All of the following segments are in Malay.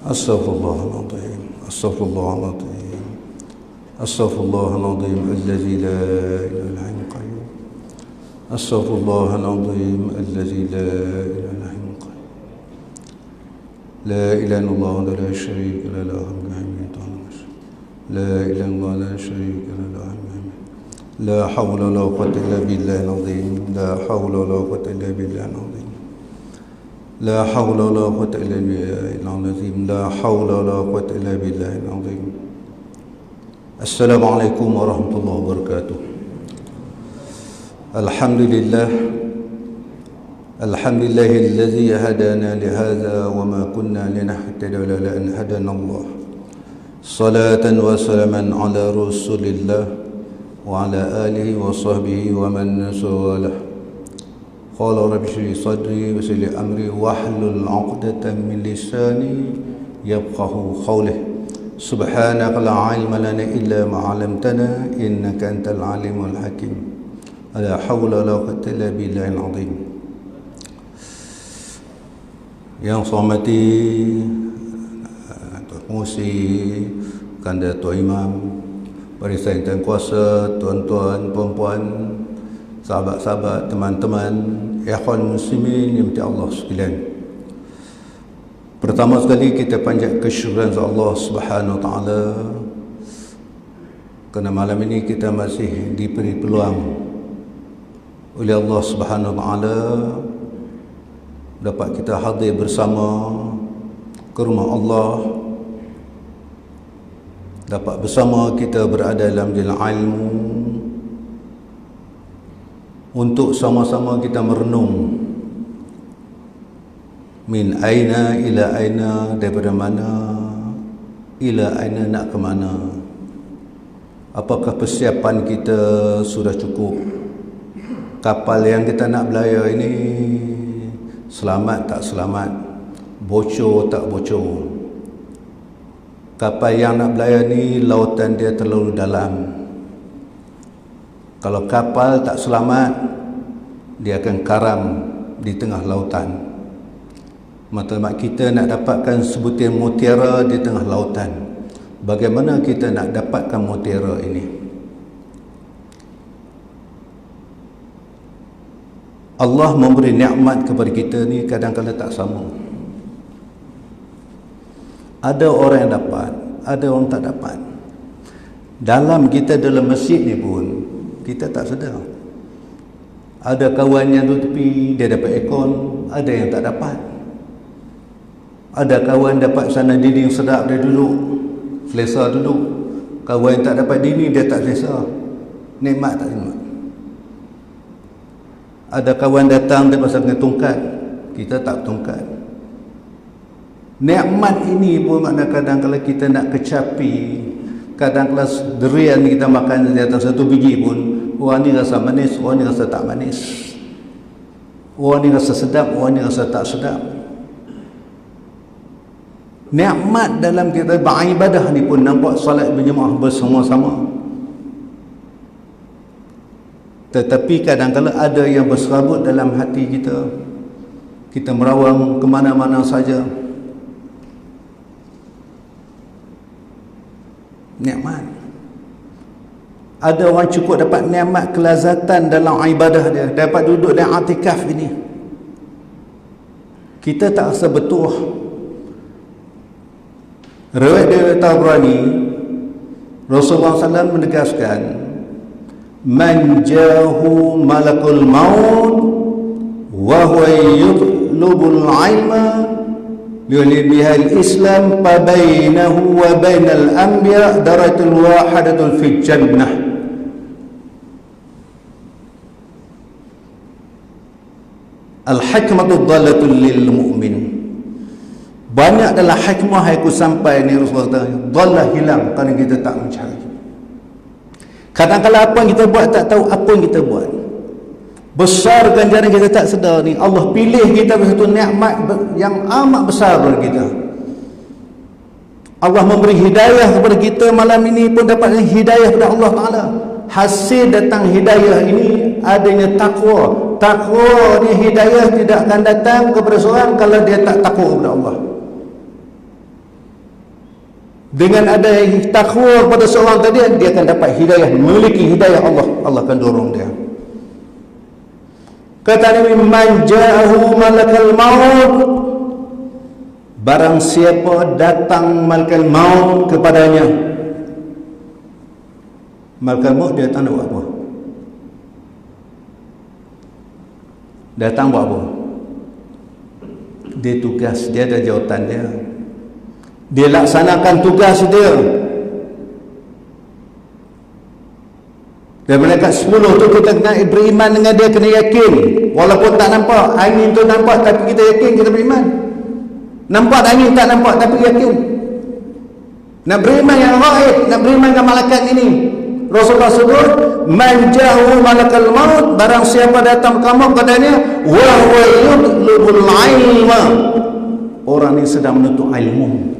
أستغفر الله العظيم، أستغفر الله العظيم، أستغفر الله العظيم الذي لا إله إلا هو القيوم، أستغفر الله العظيم الذي لا إله إلا هو القيوم، لا إله إلا الله لا شريك له له الملك لا إله إلا الله لا شريك له له الملك لا حول ولا قوة إلا بالله العظيم، لا حول ولا قوة إلا بالله العظيم، لا حول ولا قوة إلا بالله العظيم، لا حول ولا قوة إلا بالله العظيم. السلام عليكم ورحمة الله وبركاته. الحمد لله، الحمد لله الذي هدانا لهذا وما كنا لنهتدي لولا أن هدانا الله. صلاة وسلاما على رسول الله وعلى آله وصحبه ومن سواله. قال رب اشرح لي صدري ويسر لي أمري واحلل عقدة من لساني يفقهوا قولي. سبحانك لا علم لنا إلا ما علمتنا إنك أنت العليم الحكيم. لا حول ولا قوة إلا بالله العظيم. Yang saya hormati Tuan Pengurusi, Kanda Tuan Imam, barisan yang kuasa, tuan-tuan, puan-puan, sahabat-sahabat, teman-teman, ikhwan muslimin yang dirahmati Allah sekalian. Pertama sekali kita panjat kesyukuran Allah Subhanahu wa taala kerana malam ini kita masih diberi peluang oleh Allah Subhanahu wa taala dapat kita hadir bersama ke rumah Allah, dapat bersama kita berada dalam jalan ilmu untuk sama-sama kita merenung min aina ila aina, daripada mana ila aina, nak ke mana. Apakah persiapan kita sudah cukup? Kapal yang kita nak berlayar ini selamat tak selamat, bocor tak bocor. Kapal yang nak berlayar ni lautan dia terlalu dalam. Kalau kapal tak selamat, dia akan karam di tengah lautan. Matlamat kita nak dapatkan sebutir mutiara di tengah lautan. Bagaimana kita nak dapatkan mutiara ini? Allah memberi nikmat kepada kita ni kadang-kadang tak sama. Ada orang yang dapat, ada orang tak dapat. Dalam kita dalam masjid ni pun kita tak sedar. Ada kawan yang duduk tepi, dia dapat aircon, ada yang tak dapat. Ada kawan dapat sana dinding sedap, dia duduk selesa duduk. Kawan yang tak dapat dinding, dia tak selesa. Nikmat tak nikmat. Ada kawan datang, dia pasal dengan tongkat, kita tak tongkat. Nikmat ini pun kadang-kadang kalau kita nak kecapi, kadang-kadang durian kita makan di atas satu biji pun, orang ni rasa manis, orang ni rasa tak manis. Orang ni rasa sedap, orang ni rasa tak sedap. Nikmat dalam kita beribadah ni pun nampak solat berjemaah bersama-sama. Tetapi kadang-kadang ada yang berserabut dalam hati kita. Kita merawang ke mana-mana saja. Nikmat. Ada orang cukup dapat nikmat kelazatan dalam ibadah dia, dapat duduk dalam i'tikaf ini. Kita tak rasa betul. Riwayat dari Tabrani, Rasulullah SAW menegaskan, man jahu malakul maut wa huwa yutlubul ilma liyulibihal islam fa bainahu wa bainal anbiya darajatul wahadatul fil jannah. Al-hikmatu dhalatul lil mu'min. Banyak dalam hikmah yang aku sampai ni Rasulullah kata, dhalah hilang kerana kita tak mencari. Kadang-kadang apa yang kita buat tak tahu apa yang kita buat. Besar ganjaran kita tak sedar ni. Allah pilih kita satu nikmat yang amat besar bagi kita. Allah memberi hidayah kepada kita malam ini pun dapat hidayah kepada Allah Ta'ala. Hasil datang hidayah ini adanya takwa. Takwa ni hidayah tidak akan datang kepada seorang kalau dia tak takwa kepada Allah. Dengan ada takwa pada seorang tadi, dia akan dapat hidayah, memiliki hidayah Allah. Allah akan dorong dia. Kata Nabi, man ja'ahu malakal maut, barang siapa datang malakal maut kepadanya. Malakal maut dia datang buat apa? Datang buat apa? Dia tugas, dia ada jawatan dia. Dia laksanakan tugas dia. Dan malaikat 10 tu kita kena beriman dengan dia, kena yakin. Walaupun tak nampak, angin tu nampak tapi kita yakin, kita beriman. Nampak angin tak nampak tapi yakin. Nak beriman yang gaib, nak beriman dengan malaikat ini. Rasulullah sebut, man ja'ahu malakal maut, barang siapa datang kamu padanya, wa huwa yutlubul ilma, orang ini sedang menuntut ilmu.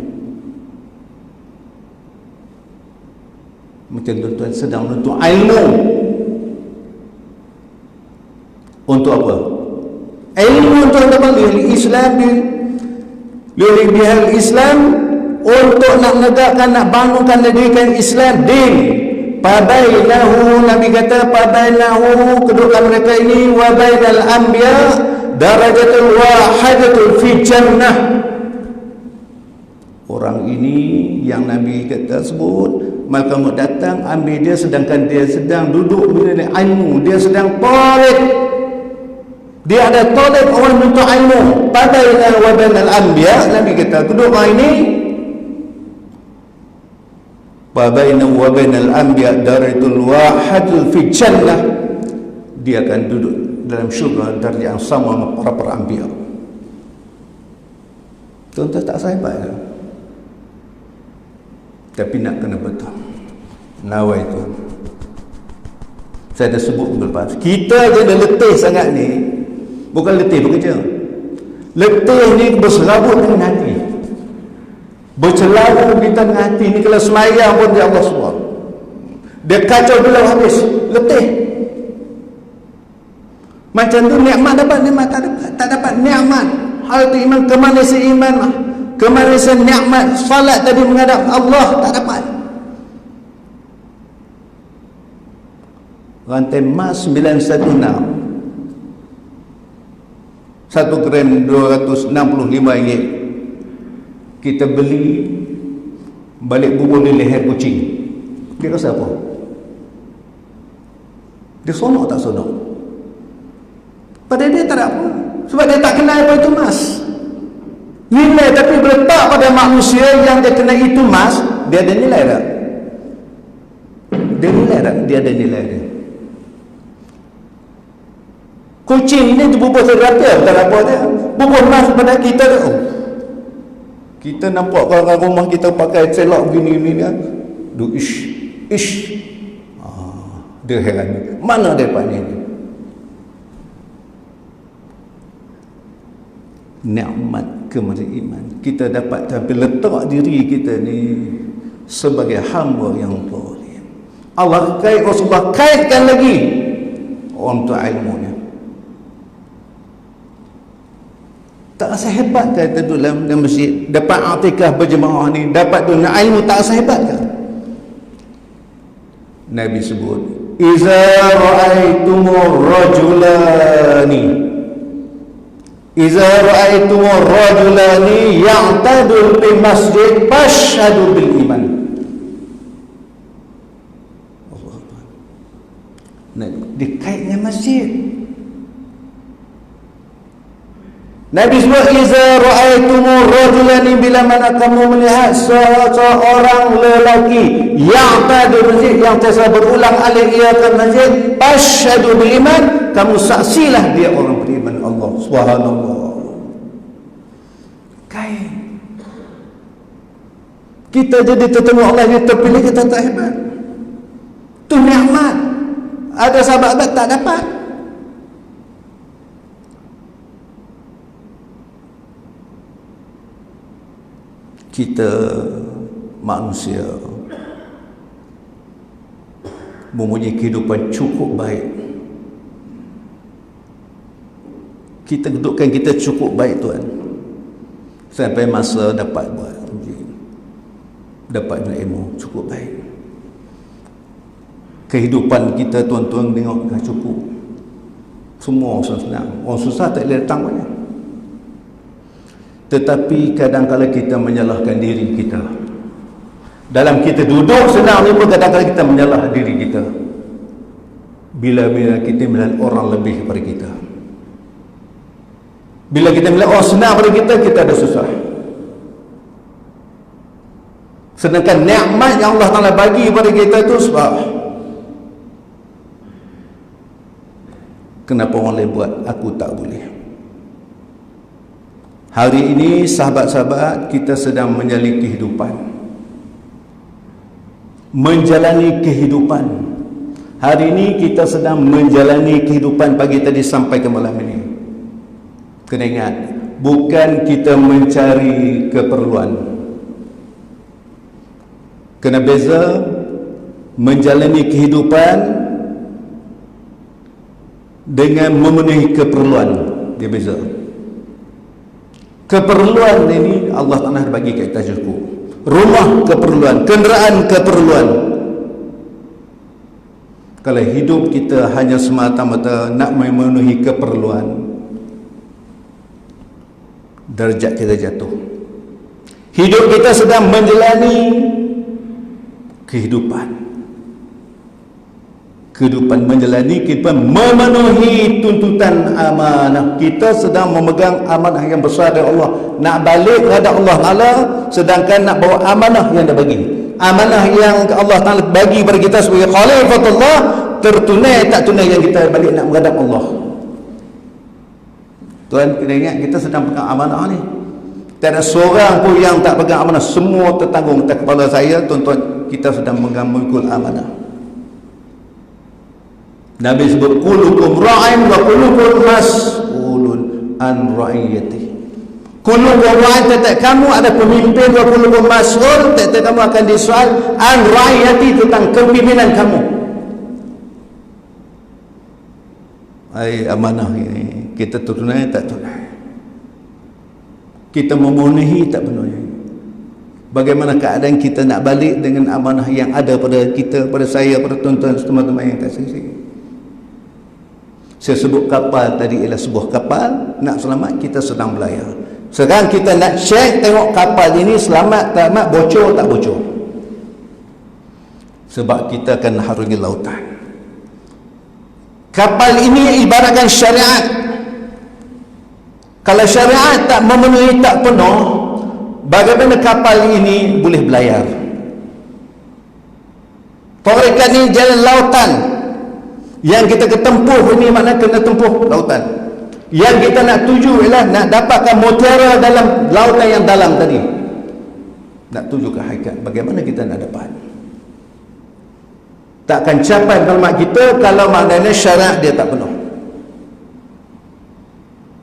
Macam tuan-tuan sedang menuntut ilmu. Untuk apa? Ilmu untuk apa? Islam, bihal Islam, untuk nak menegakkan, nak bangunkan, negerikan Islam, din. Pabainahu, Nabi kata, pabainahu, kedudukan mereka ini, wa bainal anbiya darajatul wahidatul fi jannah. Orang ini yang Nabi kata sebut, malaikat maut datang ambil dia sedangkan dia sedang duduk menilai ilmu, dia sedang talib, dia ada talib, orang menuntut ilmu. Pabainahu wa bainal anbiya, Nabi kata kedudukan ini, Wabainahu wa bainal anbiya darajatul wahidatul fi jannah, dia akan duduk dalam syurga darjah yang sama dengan para anbiya. Tuan-tuan tak sahabat ya? Tapi nak kena betul. Nawai itu saya dah sebut lepas. Kita je dah letih sangat ni. Bukan letih bekerja. Letih ni berserabut dengan hati, bercelaru kita dengan hati ni. Kalau semayang pun dia Allah SWT, dia kacau belum habis, letih. Macam tu nikmat dapat, nikmat tak dapat nikmat. Hal tu iman, kemanisan iman, kemanisan nikmat salat tadi menghadap Allah tak dapat. Rantai emas 916, 1 gram RM265, kita beli balik bubur di leher kucing. Dia rasa apa? Dia sonok tak sonok? Pada dia tak ada apa, sebab dia tak kenal apa itu emas. Nilai tapi berletak pada manusia yang dia kenal itu emas, dia ada nilai tak? Dia nilai tak? Dia ada nilai dia. Kucing ini bubur terata, tak apa dia. Bubur emas pada kita tu. Kita nampak orang rumah kita pakai celok begini-begini kan. Ish. Dia heran. Mana dia dapat ni? Nikmat kematian iman. Kita dapat tapi letak diri kita ni sebagai hamba yang zalim. Allah kait, Rasulullah kaitkan lagi untuk ilmunya. Tak rasa hebat ke kita dalam masjid dapat i'tikaf berjemaah ni, dapat dunia ilmu, tak rasa hebat ke? Nabi sebut, iza ra'aitumur rajulani ya'tadul bil masjid fashhadu bil iman. Allah Akbar. Dikaitnya masjid. Nabi sebut, iza ra'aitumur rajulani, bila mana kamu melihat seorang lelaki yang pada masjid, yang terasa berulang alik ia ke masjid, fashhadu bil iman, kamu saksilah dia orang beriman. Allah subhanallah. Kain kita jadi tertemu Allah, dia terpilih, kita tak hebat. Tu nikmat. Ada sahabat tak dapat. Kita manusia mempunyai kehidupan cukup baik. Kita dudukkan kita cukup baik Tuhan, sampai masa dapat buat. dapat ilmu cukup baik. Kehidupan kita tuan-tuan tengok dah cukup. Semua orang senang. Orang susah tak boleh datang banyak. Tetapi kadang-kadang kita menyalahkan diri kita. Dalam kita duduk senang ni pun kadang-kadang kita menyalah diri kita. Bila-bila kita melihat orang lebih daripada kita. Bila kita melihat orang senang daripada kita, kita ada susah. Sedangkan nikmat yang Allah Ta'ala bagi kepada kita tu sebab kenapa orang lain buat, aku tak boleh. Hari ini sahabat-sahabat, kita sedang menjalani kehidupan, menjalani kehidupan. Hari ini kita sedang menjalani kehidupan pagi tadi sampai ke malam ini. Kena ingat, bukan kita mencari keperluan. Kena beza menjalani kehidupan dengan memenuhi keperluan. Dia beza. Keperluan ini Allah Ta'ala bagi kat kita cukup. Rumah keperluan, kenderaan keperluan. Kalau hidup kita hanya semata-mata nak memenuhi keperluan, darjat kita jatuh. Hidup kita sedang menjalani kehidupan menjalani kehidupan memenuhi tuntutan amanah. Kita sedang memegang amanah yang besar dari Allah, nak balik kepada Allah Ta'ala, sedangkan nak bawa amanah yang dia bagi, amanah yang Allah Ta'ala bagi kepada kita sebagai khalifatullah, tertunai tak tunai yang kita balik nak menghadap Allah. Tuan kena ingat, kita sedang pegang amanah ni. Tak ada seorang pun yang tak pegang amanah. Semua tertanggung atas kepala saya. Tuan-tuan, kita sedang memikul amanah. Nabi sebut kullukum ra'in wa kullukum mas'ulun an ra'iyati. Kullukum ra'in, tetap kamu ada pemimpin, wa kullukum mas'ul, tetap kamu akan disoal an ra'iyati, tentang kepimpinan kamu. Amanah ini kita tunai tak tunai, kita memenuhi tak penuhi. Bagaimana keadaan kita nak balik dengan amanah yang ada pada kita, pada saya, pada tuan-tuan teman-teman yang kat sini. Saya sebut kapal tadi ialah sebuah kapal, nak selamat kita sedang berlayar. Sekarang kita nak check tengok kapal ini selamat tak selamat, bocor tak bocor. Sebab kita akan harungi lautan. Kapal ini ibaratkan syariat. Kalau syariat tak memenuhi, tak penuh, bagaimana kapal ini boleh berlayar? Tarekat ini jalan lautan. Yang kita ketempuh ini makna kena tempuh lautan. Yang kita nak tuju ialah nak dapatkan mutiara dalam lautan yang dalam tadi. Nak tuju ke hakikat. Bagaimana kita nak dapat? Takkan capai maklumat kita kalau maknanya syariat dia tak penuh.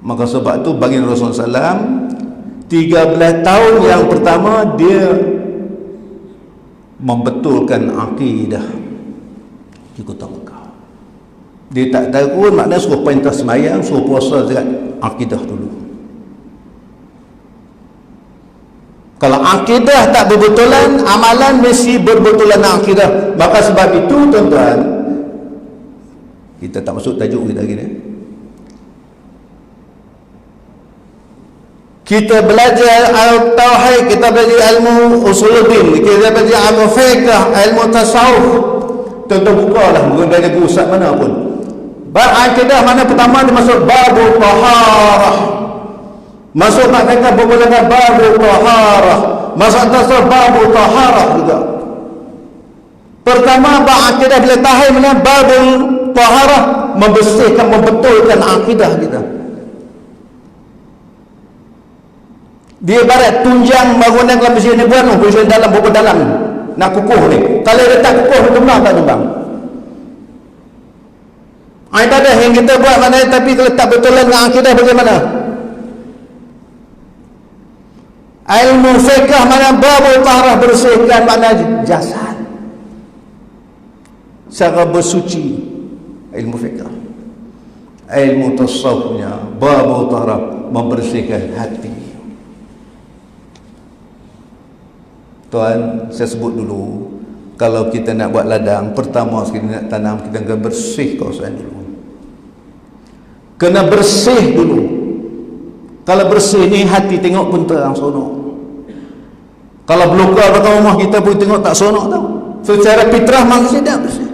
Maka sebab tu bagi Rasulullah SAW 13 tahun yang pertama dia membetulkan akidah di kota Mekah. Dia tak tahu maknanya suruh perintah semayang, suruh puasa zakat, akidah dulu. Kalau akidah tak berbetulan, amalan mesti berbetulan akidah. Maka sebab itu tuan-tuan, kita tak masuk tajuk kita lagi ni. Kita belajar al-tauhid, kita belajar ilmu usuluddin, kita belajar ilmu fiqh, ilmu tasawuf. Tuan-tuan bukalah mengenai guru ustaz mana pun. Bab akidah mana pertama dia masuk babu taharah. Masuk nak kata bermulakan babu taharah. Masuk tasawuf babu taharah juga. Pertama bab akidah bila tahir mana babu taharah, membersihkan, membetulkan akidah kita. Dia ibarat tunjang bangunan dalam mesin ni buat mesin dalam berapa dalam nak kukuh ni. Kalau dia tak kukuh tumbang tak tumbang. Ibadah yang kita buat mana, tapi kalau tak betulan dengan akidah bagaimana? Ilmu fiqh mana babul taharah, bersihkan mana jasad secara bersuci. Ilmu fiqh, ilmu tasawufnya babul taharah, membersihkan hati. Tuan, saya sebut dulu, kalau kita nak buat ladang, pertama sekali nak tanam, kita kena bersih kawasan dulu. Kena bersih dulu. Kalau bersih ni, hati tengok pun terang sonok. Kalau blokar belakang rumah kita pun tengok tak sonok tau. Secara fitrah manusia dah bersih.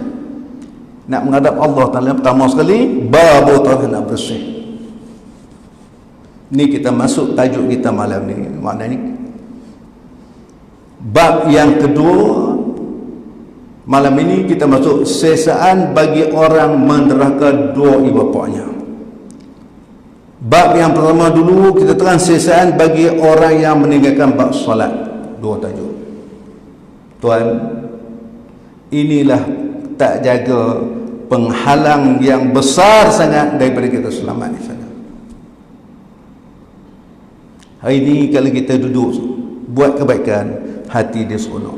Nak menghadap Allah Ta'ala, pertama sekali babu Ta'ala nak bersih. Ni kita masuk tajuk kita malam ni. Maknanya bab yang kedua malam ini kita masuk sesaan bagi orang menderhaka dua ibu bapanya. Bab yang pertama dulu kita terang sesaan bagi orang yang meninggalkan bab solat. Dua tajuk. Tuan, inilah tak jaga penghalang yang besar sangat daripada kita selamat di sana. Hari ini kalau kita duduk buat kebaikan, hati dia seronok,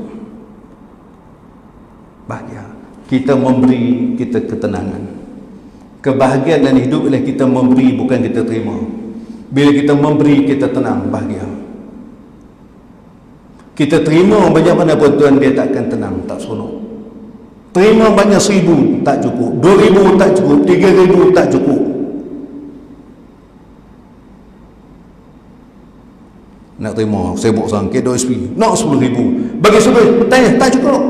bahagia. Kita memberi, kita ketenangan. Kebahagiaan dalam hidup ialah kita memberi, bukan kita terima. Bila kita memberi, kita tenang, bahagia. Kita terima banyak mana pun Tuan, dia takkan tenang, tak seronok. Terima banyak 1,000 tak cukup, 2,000 tak cukup, 3,000 tak cukup. Nak terima sibuk sangkit 2 SP, nak 10,000 bagi sebab tanya tak cukup.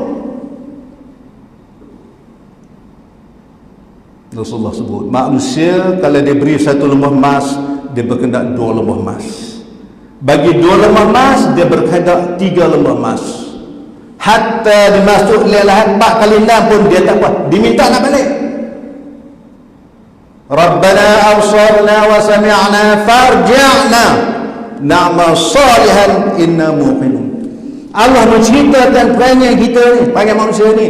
Rasulullah sebut manusia kalau dia beri 1 lemah emas, dia berkehendak 2 lemah emas. Bagi 2 lemah emas, dia berkehendak 3 lemah emas. Hatta dimasuk lelahan 4 kali 6 pun dia tak buat, diminta nak balik. Rabbana absarna wa sami'na farji'na na'mal salihan inna muqinun. Allah menceritakan perangai kita ni, perangai manusia ni,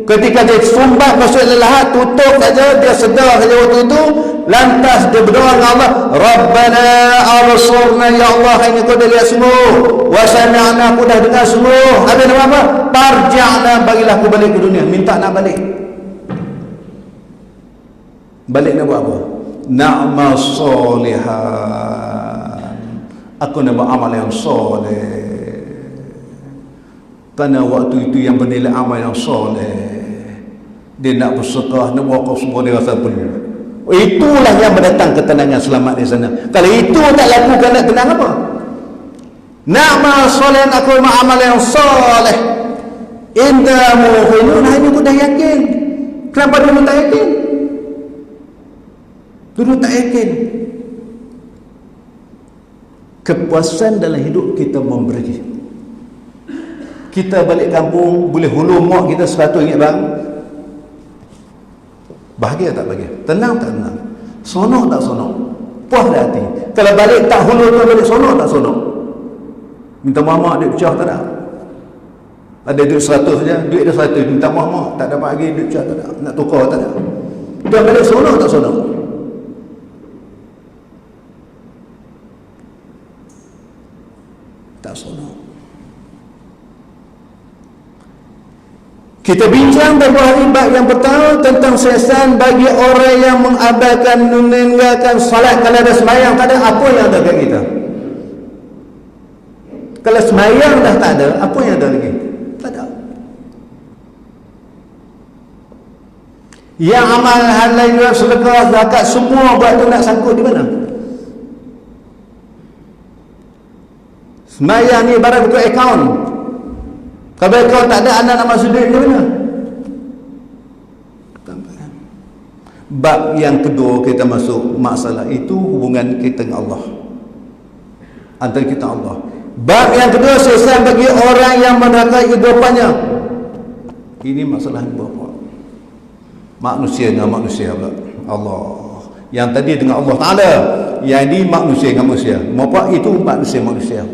ketika dia sumbat masuk lelahat, tutup saja, dia sedar saja waktu itu, lantas dia berdoa dengan Allah, Rabbana absarna, ya Allah, ini kau dah lihat semua, wa sami'na, aku dah dengar semua. Habis nama apa? Farji'na, bagilah aku balik ke dunia, minta nak balik. Balik nak buat apa? Na'mal salihan, aku nak buat amal yang soleh. Kerana waktu itu yang bernilai amal yang soleh, dia nak bersedekah, nak wakaf semua, dia rasa penuh. Itulah yang mendatang ketenangan, selamat di sana. Kalau itu tak lakukan, nak tenang apa? Na'mal soleh, aku buat amal yang soleh. Inna muqinun, ini aku dah yakin. Kenapa dulu tak yakin? Dulu tak yakin. Kepuasan dalam hidup kita memberi. Kita balik kampung, boleh hulur mak kita 100 ringgit bang. Bahagia tak bahagia? Tenang tak tenang? Sonok tak sonok? Puas tak hati? Kalau balik tak hulur tu, balik sonok tak sonok? Minta mamak duit pecah tak ada? Ada duit 100 saja, duit dia 100, minta mamak, tak dapat lagi duit pecah tak ada, nak tukar tak ada. Dia balik sonok tak sonok? Tak sonok. Kita bincang beberapa hari bab yang pertama tentang sesaan bagi orang yang mengabaikan, meninggalkan salat. Kalau ada semayang tak ada, apa yang ada kat kita? Kalau semayang dah tak ada, apa yang ada lagi? Tak ada. Yang amal halal, sedekah, zakat, semua buat tu nak sangkut di mana? Semayang ni barang buka akaun. Kalau akaun tak ada, anda nak masuk duit di mana? Bab yang kedua kita masuk masalah itu hubungan kita dengan Allah, antara kita Allah. Bab yang kedua sesat bagi orang yang menderhaka ibu bapanya. Ini masalah ibu bapa. Manusia dengan manusia pula. Allah. Yang tadi dengan Allah Ta'ala, yang ini manusia dengan manusia. Bapa itu manusia-manusia.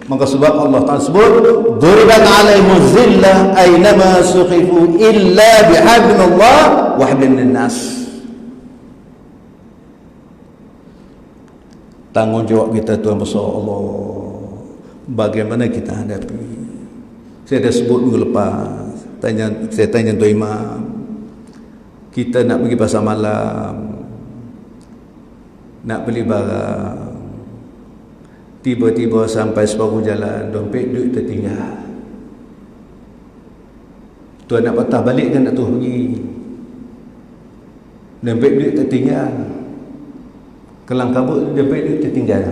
Maka sebab Allah Ta'ala sebut duribat alaihimu zillah aynama sukhifu illa bihablillah wa hablin nas. Tanggungjawab kita Tuhan besar Allah, bagaimana kita hadapi. Saya dah sebut minggu lepas, saya tanya Tuan Imam, kita nak pergi pasar malam, nak beli barang, tiba-tiba sampai separuh jalan, dompet duit tertinggal. Tuan nak patah balik kan nak terus pergi. Dompet duit tertinggal. Kelang kabut dompet duit tertinggal.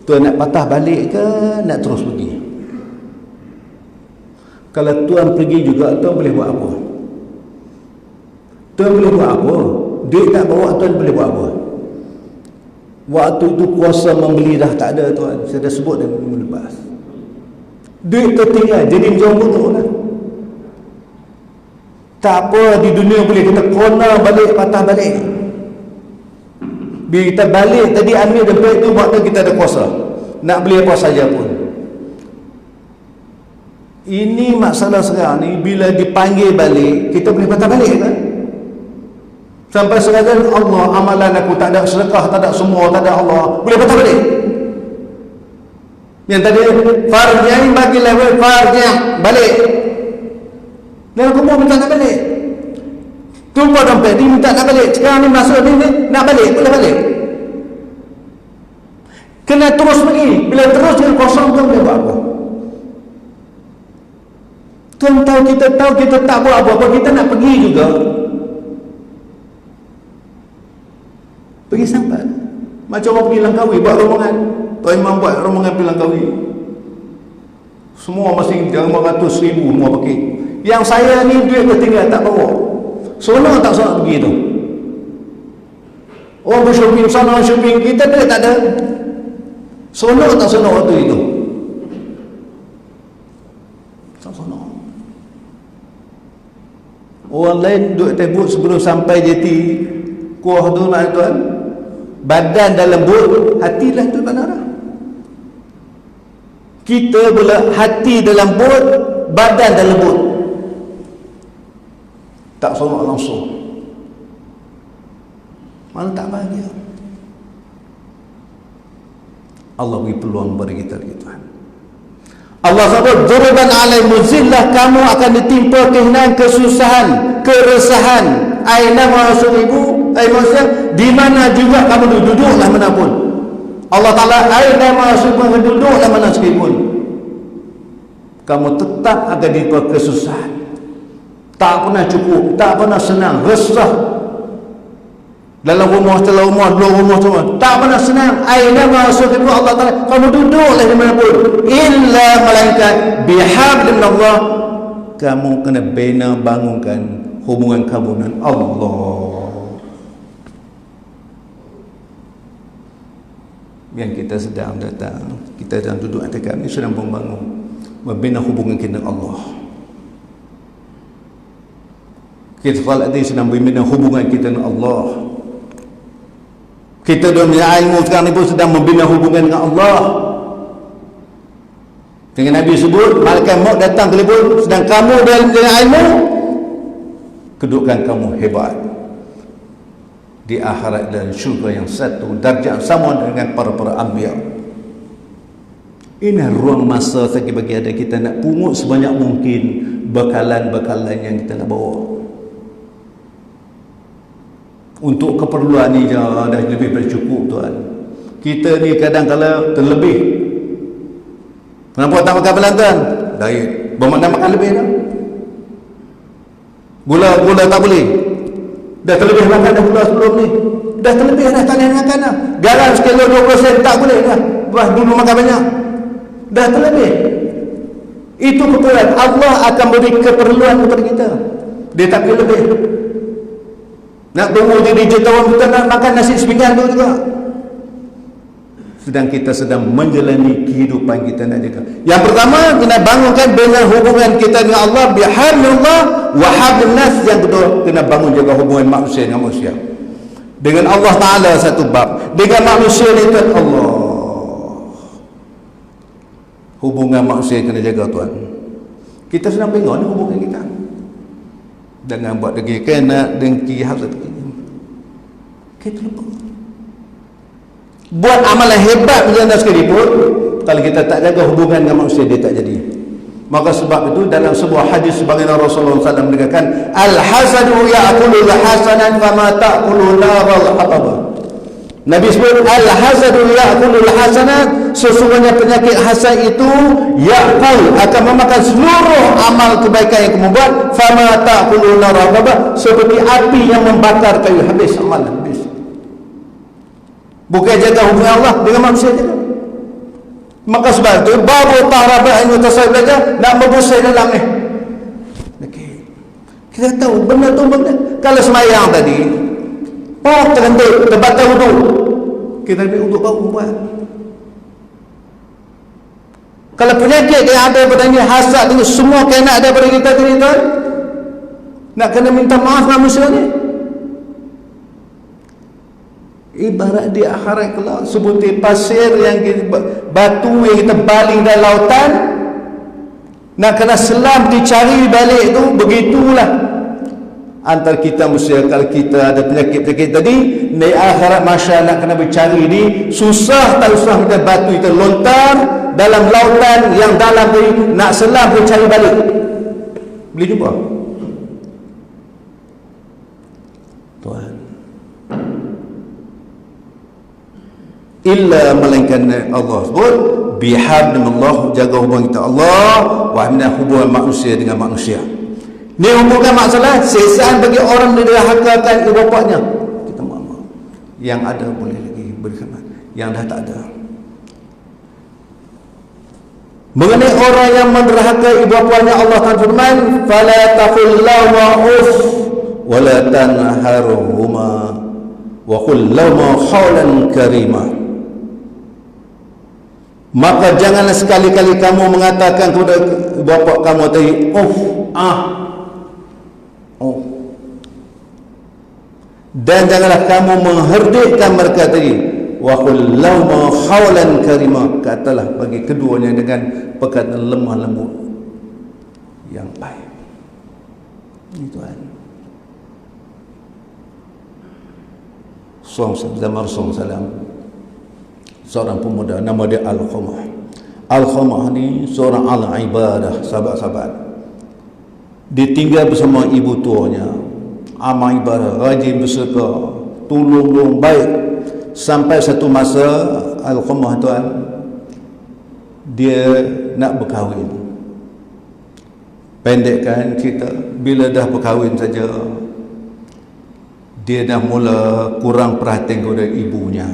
Tuan nak patah balik ke nak terus pergi? Kalau tuan pergi juga, tuan boleh buat apa? Tuan boleh buat apa? Duit tak bawa, tuan boleh buat apa? Waktu itu kuasa membeli dah tak ada, tuan. Saya dah sebut dah minggu lepas. Duit tertinggal, jadi macam bodoh lah. Tak apa, di dunia boleh kita corner balik, patah balik. Bila kita balik tadi ambil dompet tu, waktu kita ada kuasa nak beli apa saja pun. Ini masalah sekarang ni, bila dipanggil balik kita boleh patah balik kan? Sampai sekarang Allah, amalan aku tak ada, sedekah tak ada, semua tak ada, Allah boleh patah balik. Yang tadi farjah bagi level farjah balik, dan aku mau minta nak balik. Tumpah dompet ni minta nak balik. Sekarang ni masuk ni nak balik, boleh balik. Kena terus pergi. Bila terus dia kosong, tu boleh buat apa? Tuan tahu kita tak buat apa-apa, kita nak pergi juga. Pergi sampai macam orang pergi Langkawi buat rombongan. Tuan Imam buat rombongan pergi Langkawi, semua masing 500,000 semua pakai. Yang saya ni duit tertinggal tak bawa. Seronok tak seronok pergi tu? Orang bershopping sana, shopping, kita duit tak ada. Seronok tak seronok waktu itu? Tak seronok. Orang lain duduk tebuk sebelum sampai jeti kuah tu nak tuan. Badan dalam bot, hatilah tu bandara. Kita pula hati dalam bot, badan dalam bot. Tak seronok langsung. Mana tak bahagia. Allah beri peluang kepada kita lagi Tuhan. Allah sebut duriban alaihimu zillah, kamu akan ditimpa kehinaan, kesusahan, keresahan. Aina masulibu, ai maksudnya di mana juga kamu duduklah mana pun. Allah Taala aina masulibu, duduklah mana sekalipun. Kamu tetap akan ditimpa kesusahan. Tak pernah cukup, tak pernah senang, resah. Dalam rumah, dalam rumah, dua rumah semua, tak pernah senang. Aina masulibu, Allah Taala, kamu duduklah di mana pun. Illa melainkan bihablin Allah, kamu kena bina bangunkan hubungan kamu dengan Allah. Yang kita sedang datang, kita sedang duduk atas kami, sedang membangun, membina hubungan kita dengan Allah. Kita salat ini sedang membina hubungan kita dengan Allah. Kita dunia ilmu sekarang ini pun sedang membina hubungan dengan Allah. Dengan Nabi sebut, malaikat maut datang telefon, sedang kamu dalam ilmu, kedudukan kamu hebat di akhirat dan syurga yang satu, darjah sama dengan para anbiya. Ini ruang masa bagi ada kita nak pungut sebanyak mungkin bekalan-bekalan yang kita nak bawa. Untuk keperluan ni dah lebih bercukup tuan. Kita ni kadang-kadang terlebih. Kenapa tak makan belantan? Diet. Bermakna makan lebih dah. Gula tak boleh. Dah terlebih makan dah gula sebelum ni. Dah terlebih dah, tak boleh makan dah. Garam sekilo 20% tak boleh dah. Dulu makan banyak. Dah terlebih. Itu keperluan. Allah akan beri keperluan kepada kita. Dia tak boleh lebih. Nak tunggu jadi jutawan kita nak makan nasi sepinggan tu juga. Sedang kita sedang menjalani kehidupan kita nak jaga. Yang pertama, kena bangunkan dengan hubungan kita dengan Allah bihamdillah wa hablun nas. Yang kedua, kena bangun jaga hubungan manusia dengan manusia. Dengan Allah Taala satu bab, dengan manusia itu Allah. Hubungan manusia kena jaga tuan. Kita sedang bingung hubungan kita. Jangan buat degi kena dengki hasad. Kita lupa. Buat amalan hebat macam mana sekalipun, kalau kita tak jaga hubungan dengan manusia, dia tak jadi. Maka sebab itu dalam sebuah hadis sebagaimana Rasulullah SAW mengatakan, al-hasadu ya'kulu al-hasanan fama ta'kulu naral hatabah. Nabi sebut al-hasadu ya'kulul hasanat, sesungguhnya penyakit hasad itu ya'kul, akan memakan seluruh amal kebaikan yang kamu buat. Fama ta'kulun narababa, seperti api yang membakar kayu, habis amal, habis. Bukan jaga hubungan Allah dengan manusia juga. Maka sebab itu baru tarabah yang kita belajar nak berbusai dalam ni. Okay. Kita tahu benda tu benda. Kalau semayang tadi terhentik, terbatal wudu, kita ambil wudu baru buat. Kalau penyakit yang ada pada ni, hasad ni, semua kena ada pada kita tadi tuan, nak kena minta maaf manusia ni. Ibarat di akhirat kelak seperti pasir yang batu yang kita baling dalam lautan, nak kena selam dicari balik tu. Begitulah antara kita manusia. Kalau kita ada penyakit-penyakit tadi, di akhirat masya nak kena bercari ni, susah tak usah kita batu kita lontar dalam lautan yang dalam tadi, nak selam bercari balik, boleh jumpa tuan. Illa melainkan Allah sebut bihabdillah, jaga hubungan kita Allah, wa hubungan manusia dengan manusia. Ni hubungan masalah sesaan bagi orang yang dirahakakan ibu bapanya. Kita maaf. Yang ada boleh lagi beri khidmat, yang dah tak ada. Mengenai orang yang menderhaka ibu bapanya, Allah Ta'ala firman, fala taqul lahuma uff wa la tanharhuma wa qul lahuma qawlan karima. Maka janganlah sekali-kali kamu mengatakan kepada ibu bapa kamu tadi uff, dan janganlah kamu mengherdikkan mereka tadi. Wa qul lahum qawlan karima, katalah bagi keduanya dengan perkataan lemah lembut yang baik. Ini tuan. Zaman Rasulullah SAW, seorang pemuda nama dia Al-Qamah. Al-Qamah ni seorang al-ibadah, sahabat-sahabat. Ditinggal bersama ibu tuanya, amal ibadah, rajin bersedekah, tolong baik. Sampai satu masa Al-Qamah tuan, dia nak berkahwin. Pendekkan kita, bila dah berkahwin saja, dia dah mula kurang perhatian kepada ibunya.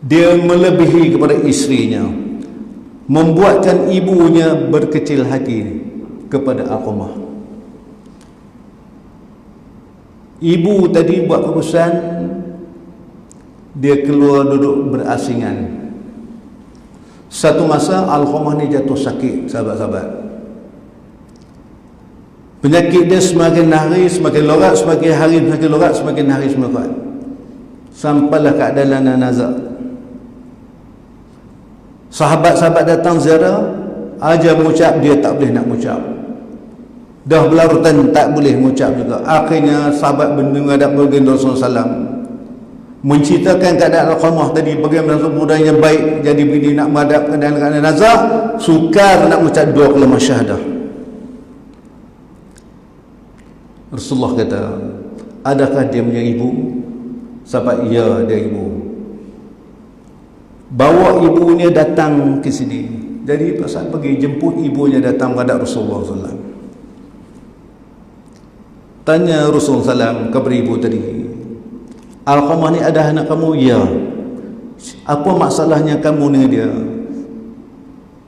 Dia melebihi kepada isterinya, membuatkan ibunya berkecil hati kepada Al-Qamah. Ibu tadi buat keputusan, dia keluar duduk berasingan. Satu masa Al-Qamah ni jatuh sakit, sahabat-sahabat. Penyakit dia semakin hari semakin lorat, semakin hari semakin lorat, semakin hari semakin lorat. Sampailah keadaan nazak. Sahabat-sahabat datang ziarah, ajar mengucap, dia tak boleh nak mengucap. Dah berlarutan tak boleh mengucap juga. Akhirnya sahabat menghadap baginda Rasulullah SAW, menceritakan keadaan Al-Qamah tadi, bagaimana muda yang baik jadi begini, nak menghadap keadaan nazak, sukar nak mengucap dua kalimah syahadah. Rasulullah kata, adakah dia punya ibu? Sahabat, ya, dia ibu. Bawa ibunya datang ke sini. Jadi saat pergi jemput ibunya datang menghadap Rasulullah SAW. Tanya Rasulullah SAW kepada ibu tadi, Al-Qamah ni ada anak kamu? Ya. Apa masalahnya kamu dengan dia?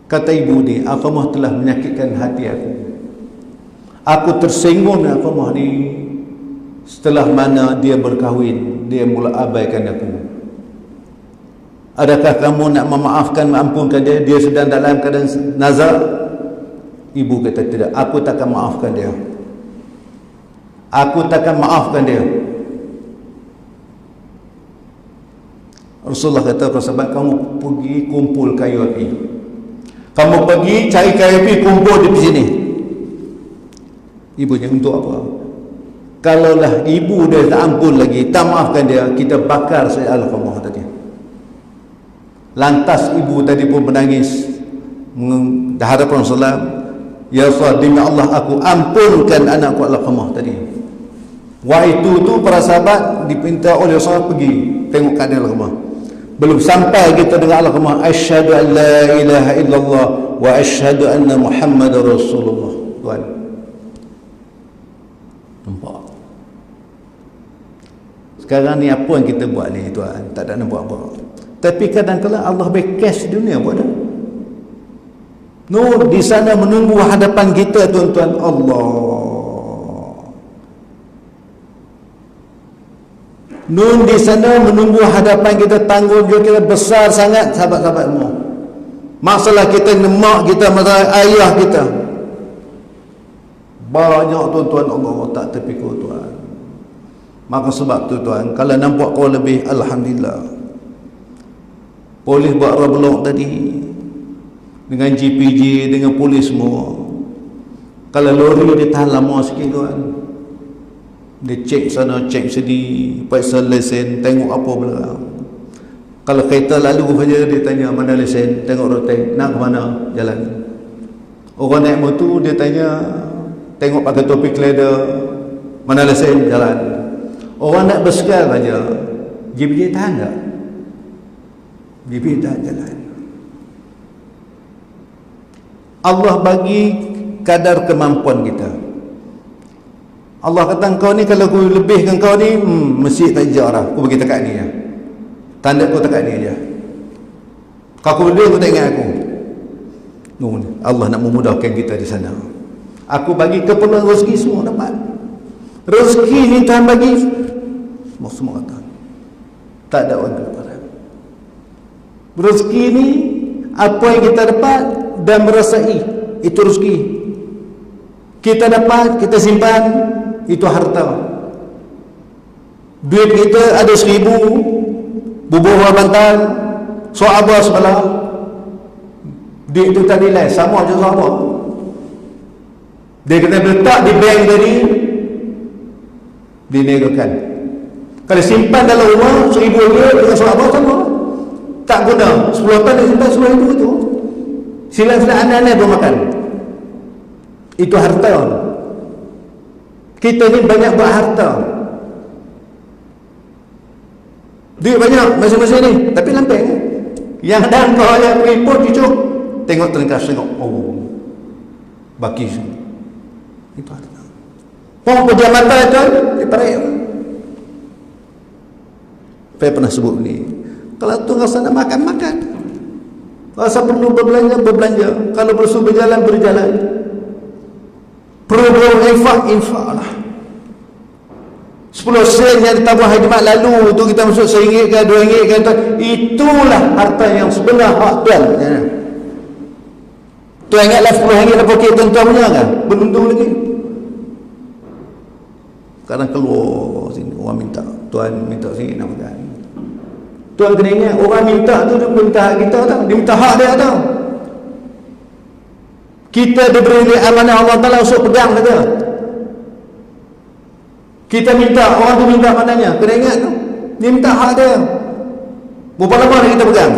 Kata ibu ni, Al-Qamah telah menyakitkan hati aku. Aku tersinggung dengan Al-Qamah ni. Setelah mana dia berkahwin, dia mula abaikan aku. Adakah kamu nak memaafkan, mengampunkan dia? Dia sedang dalam keadaan nazar. Ibu kata, tidak, aku takkan maafkan dia. Aku takkan maafkan dia. Rasulullah kata kepada sahabat, kamu pergi kumpul kayu api. Kamu pergi cari kayu api, kumpul di sini. Ibunya, untuk apa? Kalaulah ibu dia tak ampun lagi, tak maafkan dia, kita bakar saja Al-Qamah tadi. Lantas ibu tadi pun menangis di hadapan Rasulullah, ya Rasulullah, demi Allah aku ampunkan anakku Al-Qamah tadi. Waktu itu para sahabat dipinta oleh Rasulullah pergi tengok keadaan Al-Qamah. Belum sampai kita dengar Al-Qamah, asyhadu an la ilaha illallah wa asyhadu anna Muhammadar Rasulullah. Tuan, nampak? Sekarang ni apa yang kita buat ni tuan? Tak ada nak buat apa. Tapi kadang-kadang Allah bekas dunia buat dah. Nur di sana menunggu hadapan kita tuan-tuan. Allah. Nur di sana menunggu hadapan kita, tanggungjawab kita besar sangat sahabat-sahabatmu. Masalah kita ni mak kita, masalah ayah kita. Banyak tuan-tuan Allah tak terpikul tuan. Maka sebab tu tuan, kalau nampak kau lebih, alhamdulillah. Polis buat roblok tadi dengan GPJ, dengan polis semua. Kalau lori dia tahan lama sikit tuan, dia cek sana cek sini, periksa lesen, tengok apa belakang. Kalau kereta lalu saja dia tanya mana lesen, tengok rotek, nak ke mana jalan. Orang naik motor dia tanya, tengok pakai topi leather, mana lesen, jalan. Orang nak bersekal saja, GPJ tahan tak? GPJ tahan jalan. Allah bagi kadar kemampuan kita. Allah kata kau ni kalau aku lebihkan kau ni, mesti tak jarah. Aku bagi tekat ni ya. Tanda aku tekat ni aja. Kalau aku lebih, aku tak ingat aku. Allah nak memudahkan kita di sana. Aku bagi keperluan rezeki semua dapat. Rezeki ni Tuhan bagi semua kata. Tak ada orang kelaparan. Rezeki ni apa yang kita dapat dan merasai, itu rezeki. Kita dapat, kita simpan, itu harta. Duit kita ada 1,000, bubur bantal, soabah sebelah. Duit itu tak nilai, sama je soabah. Dia kena letak di bank tadi, dinegakan. Kalau simpan dalam rumah 1,000 ringgit dengan soabah sama. Tak guna, 10 tahun dia simpan 10,000 itu. Silang-silang anak-anak bermakan. Itu harta. Kita ni banyak buat harta. Duit banyak masing-masing ni, tapi lampeng. Yang dan kau yang report cucuk, tengok terengkas, tengok, oh, baki semua. Itu harta. Pong pejamatan itu, diparai. Saya pernah sebut ni. Kalau tu rasa nak makan, makan. Rasa perlu berbelanja, berbelanja. Kalau perlu berjalan, berjalan. Program infak lah. 10 sen yang ditabur hari Jumaat lalu tu kita masuk RM1 ke RM2 ke, itulah harta yang sebenar hak Tuan. Tuan ingatlah RM10 dalam poket tuan-tuan punya kan? Belum tu lagi. Kadang keluar sini orang minta, Tuan minta sini nak makan. Tuan kena ingat orang minta tu dia minta hak kita tau, dia minta hak dia tau. Kita diberi amanah Allah Ta'ala untuk pegang kata. Kita minta, orang tu minta padanya, kena ingat tu, dia minta hak dia. Berapa lama nak kita pegang?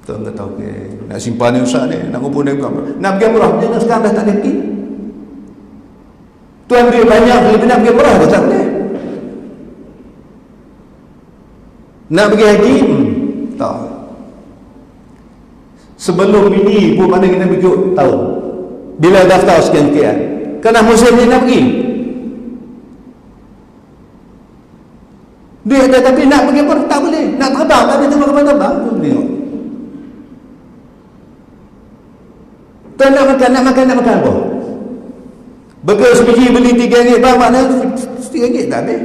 Tuan tak tahu ke, nak simpan ni usah ni, nak kumpul ni berapa? Nak pergi murah, jangan sekarang dah tak ada pergi. Tuan duit banyak, lebih nak pergi murah dah tak boleh. Nak pergi haji? Tak. Sebelum ini pun mana kita pergi tahu. Bila daftar sekian-sekian. Kerana musim ni nak pergi. Duit ada tapi nak pergi pun tak boleh. Nak terbang tak boleh tengok kapal terbang. Tengok. Tuan nak makan apa? Burger sebiji beli RM3 bang, makna RM3 tak habis.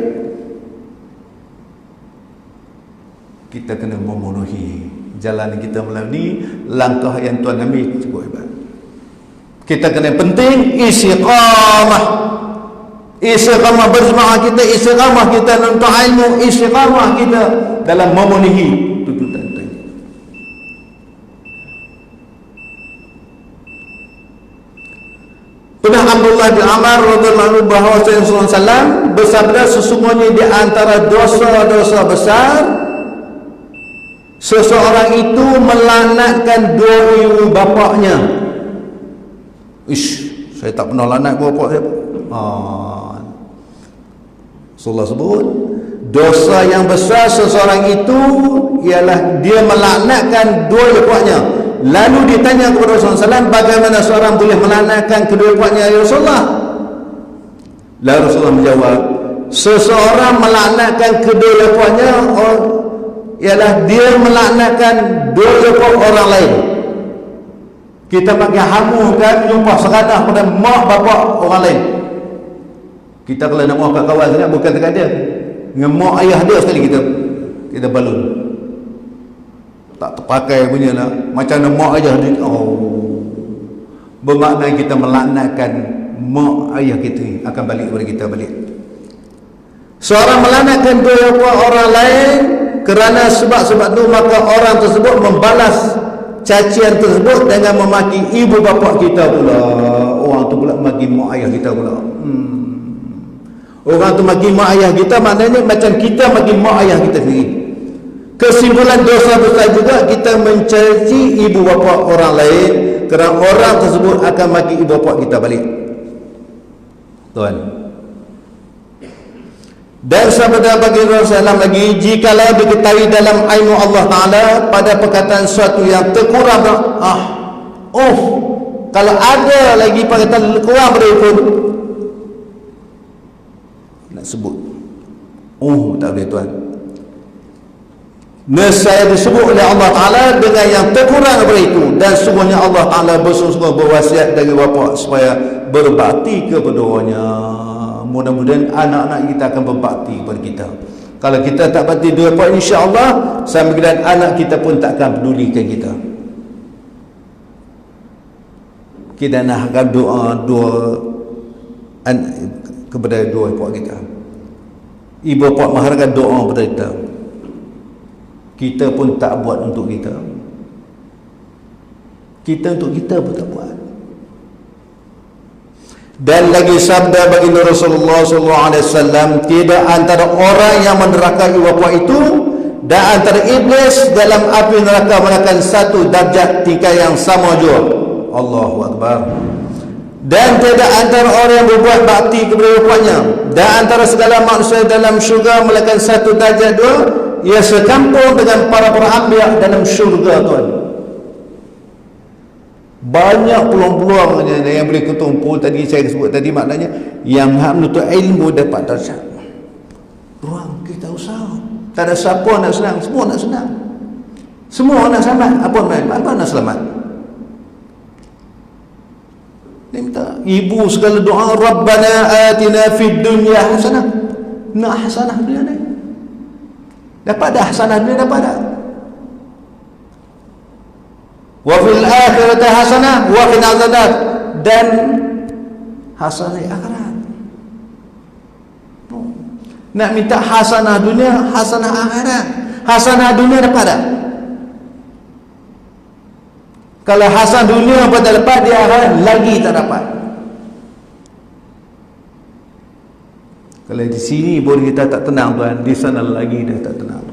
Kita kena memenuhi jalan kita melalui langkah yang Tuan ambil cukup hebat. Kita kena penting istiqamah. Istiqamah berjemaah kita, istiqamah kita untuk ilmu, istiqamah kita dalam memenuhi tuntutan Tuhan. Pernah Abdullah bin Amr radhiyallahu anhu bahawa Rasulullah SAW bersabda, sesungguhnya di antara dosa-dosa besar seseorang itu melaknatkan dua ibu bapaknya. Saya tak pernah laknat ibu bapa saya. Rasulullah sebut, dosa yang besar seseorang itu ialah dia melaknatkan dua bapaknya. Lalu ditanya kepada Rasulullah SAW, bagaimana seorang boleh melaknatkan kedua bapaknya, ya Rasulullah? Lalu Rasulullah menjawab, seseorang melaknatkan kedua bapaknya ialah dia melaknatkan dua bapak orang lain. Kita pakai hamu kan, jumpa seradah pada mak bapak orang lain. Kita kalau nak mahu kat kawan sangat, bukan dekat dia, dengan mak ayah dia sekali kita balun. Tak terpakai punya lah, macam mana mak ayah dia. Bermakna kita melaknatkan mak ayah kita akan balik kepada kita balik. Seorang melaknatkan dua orang lain kerana sebab-sebab itu, maka orang tersebut membalas cacian tersebut dengan memaki ibu bapa kita pula. Orang tu pula maki mak ayah kita pula. Orang tu maki mak ayah kita, maknanya macam kita maki mak ayah kita sendiri. Kesimpulan dosa besar juga kita mencaci ibu bapa orang lain kerana orang tersebut akan maki ibu bapa kita balik. Tuan. Dan sabda bagi Rasulullah lagi, jikalau diketahui dalam ilmu Allah Ta'ala pada perkataan sesuatu yang terkurang, kalau ada lagi perkataan kurang pada itu, nak sebut tak boleh tuan. Nescaya disebut oleh Allah Ta'ala dengan yang terkurang daripada itu, dan sungguhnya Allah Ta'ala bersungguh-sungguh berwasiat dari bapa supaya berbakti kepada orangnya. Mudah-mudahan anak-anak kita akan berbakti kepada kita. Kalau kita tak bakti dua bapa, insya-Allah sampai kemudian anak kita pun tak akan pedulikan kita. Kita nak akan doa kepada dua bapa kita. Ibu bapa mengharapkan doa kepada kita. Kita pun tak buat untuk kita. Kita untuk kita pun tak buat. Dan lagi sabda baginda Rasulullah SAW, tidak antara orang yang menerakai ibu bapa itu dan antara iblis dalam api neraka melakukan satu darjat tingkat yang sama jua. Allahu Akbar. Dan tidak antara orang yang berbuat bakti kepada bapaknya dan antara segala manusia dalam syurga melakukan satu darjat dua, ia sekampung dengan para anbiya dalam syurga, tuan. Banyak peluang-peluang yang boleh ketumpul. Tadi saya sebut tadi, maknanya yang menuntut ilmu dapat darjat. Ruang kita usaha. Tak ada siapa nak senang, semua nak senang. Semua nak selamat. Apa nak selamat? Dia minta ibu segala doa, Rabbana atina fid dunya hasanah. Nak hasanah dunia ni. Dapat dah hasanah dunia, dapat dah. Wa fil akhirati hasanah wa qina azaban, dan hasanah akhirat. Nak minta hasanah dunia, hasanah akhirat. Hasanah dunia dapat tak? Kalau hasanah dunia pada dapat, dia akhirat lagi tak dapat. Kalau di sini pun kita tak tenang, tuan, di sana lagi dah tak tenang.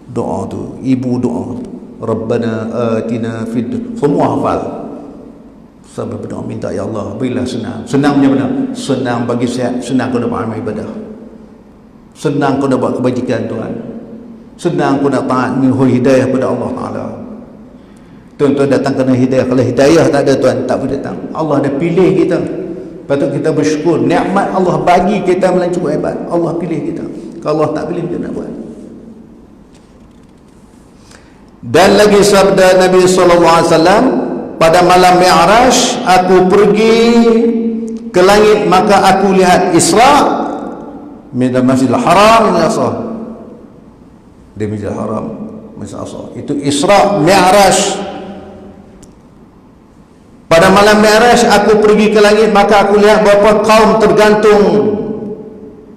Doa tu, ibu doa tu, Rabbana atina fid, semua hafal. Sampai berdoa minta, ya Allah berilah senang. Senang macam mana? Senang bagi saya, senang kau nak beramal ibadah, senang kau nak buat kebajikan, Tuhan. Senang kau nak taat, mohon hidayah pada Allah Ta'ala. Tuan-tuan datang kena hidayah. Kalau hidayah tak ada, tuan, tak boleh datang. Allah dah pilih kita, patut kita bersyukur. Nikmat Allah bagi kita melancur hebat. Allah pilih kita. Kalau Allah tak pilih, kita nak buat. Dan lagi sabda Nabi SAW, pada malam Mi'raj aku pergi ke langit, maka aku lihat Isra min Masjidil Haram ila Aqsa. Di Masjidil Haram Masjidil Aqsa. Itu Isra Mi'raj. Pada malam Mi'raj aku pergi ke langit, maka aku lihat beberapa kaum tergantung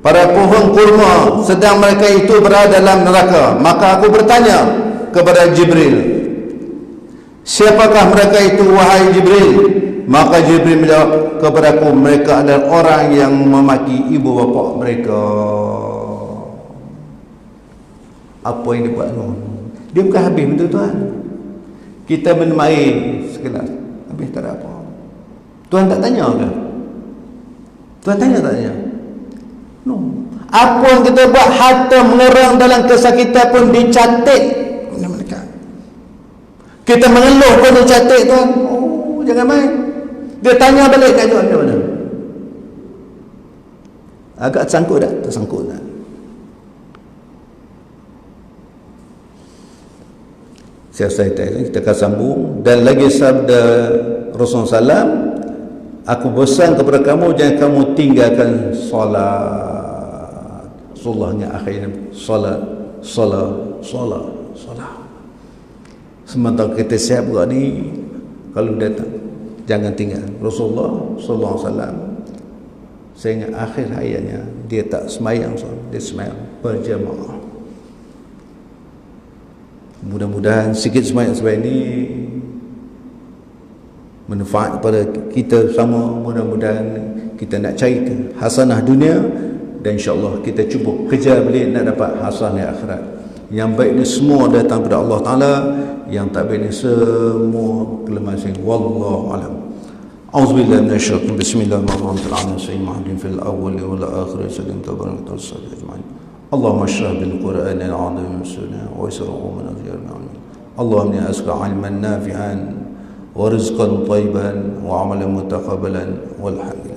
pada pohon kurma, sedang mereka itu berada dalam neraka. Maka aku bertanya kepada Jibril, siapakah mereka itu, wahai Jibril? Maka Jibril menjawab kepadaku, mereka adalah orang yang memaki ibu bapa mereka. Apa yang dia buat tu? Dia bukan habis betul, tuan. Kita minum air segelas, habis tak ada apa. Tuhan tak tanya ke? Tuhan tanya tak tanya? No. Apa yang kita buat, harta mengerang dalam kesakitan pun dicatat. Kita mengeluh pun dicatat Tuhan. Oh, jangan main. Dia tanya balik kat Tuhan, mana? Agak tersangkut tak? Tersangkut tak? Kita akan sambung. Dan lagi sabda Rasulullah SAW, aku pesan kepada kamu, jangan kamu tinggalkan solat. Rasulullahnya akhirnya solat. Sementara kita siap pula ni, kalau datang jangan tinggal. Rasulullah sallallahu alaihi wasallam sehingga akhir hayatnya dia tak semayang, dia semayang berjamaah. Mudah-mudahan sikit semayang ini manfaat kepada kita sama. Mudah-mudahan kita nak cari hasanah dunia, dan insya-Allah kita cuba kejar balik nak dapat hasanah akhirat. Yang baik ni semua datang daripada Allah Taala, yang tak baik ni semua kelemahan. Wallahu alam. Auzubillahi minasyaitonir rajim. Bismillahirrahmanirrahim. Sayyidina fil awwal wal akhir sallim tabaraka ajma'in. Allahumma shrah bil Qur'anil 'azim sunnah wa yasirhu min al-jami'. Allahumma asqa 'ilman nafi'an wa rizqan thayyiban wa 'amalan mutaqabbalan walhamdulillah.